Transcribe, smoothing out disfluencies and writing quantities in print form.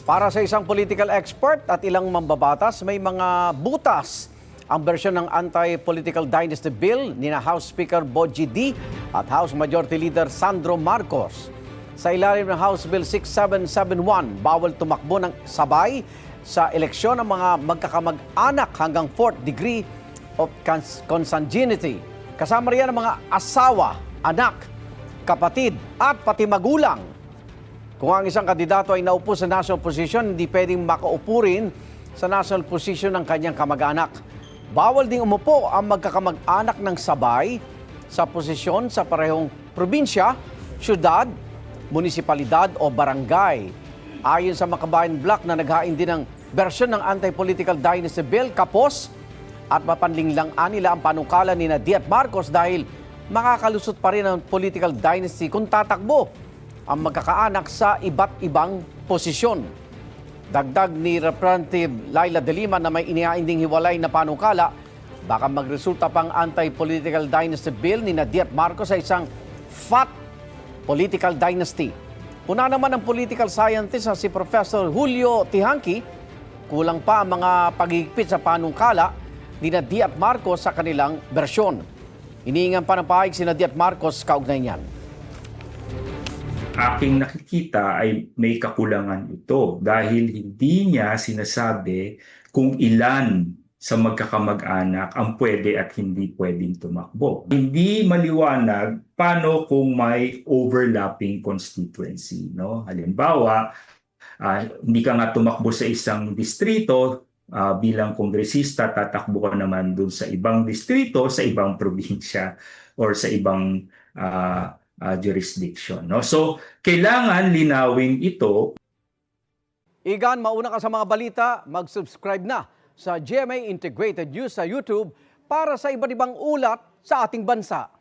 Para sa isang political expert at ilang mambabatas, may mga butas ang bersyon ng anti-political dynasty bill ni na House Speaker Bogie D at House Majority Leader Sandro Marcos. Sa ilalim ng House Bill 6771, bawal tumakbo ng sabay sa eleksyon ng mga magkakamag-anak hanggang 4th degree of consanguinity. Kasama riyan ang mga asawa, anak, kapatid at pati magulang. Kung ang isang kandidato ay naupo sa national position, hindi pwedeng makaupo rin sa national position ng kanyang kamag-anak. Bawal ding umupo ang magkakamag-anak ng sabay sa posisyon sa parehong probinsya, syudad, munisipalidad o barangay. Ayon sa Makabayan Block na naghain din ng bersyon ng anti-political dynasty bill, kapos at mapanlinglang nila ang panukala ni Diat Marcos dahil makakalusot pa rin ang political dynasty kung tatakbo ang magkakaanak sa iba't ibang posisyon. Dagdag ni Representative Laila De Lima na may inihainding hiwalay na panukala, baka magresulta pang anti-political dynasty bill ni Diat Marcos sa isang fat political dynasty. Una naman ang political scientist na si Professor Julio Tihanki, kulang pa ang mga paghihigpit sa panukala ni Diat Marcos sa kanilang bersyon. Iniingan pa ng pahayag si Diat Marcos kaugnay niyan. Aking nakikita ay may kakulangan ito dahil hindi niya sinasabi kung ilan sa magkakamag-anak ang pwede at hindi pwedeng tumakbo. Hindi maliwanag paano kung may overlapping constituency. No? Halimbawa, hindi ka nga tumakbo sa isang distrito, bilang kongresista, tatakbo ka naman dun sa ibang distrito, sa ibang probinsya, or sa ibang jurisdiction. No? So, kailangan linawin ito. Igan, mauna ka sa mga balita, mag-subscribe na sa GMA Integrated News sa YouTube para sa iba't ibang ulat sa ating bansa.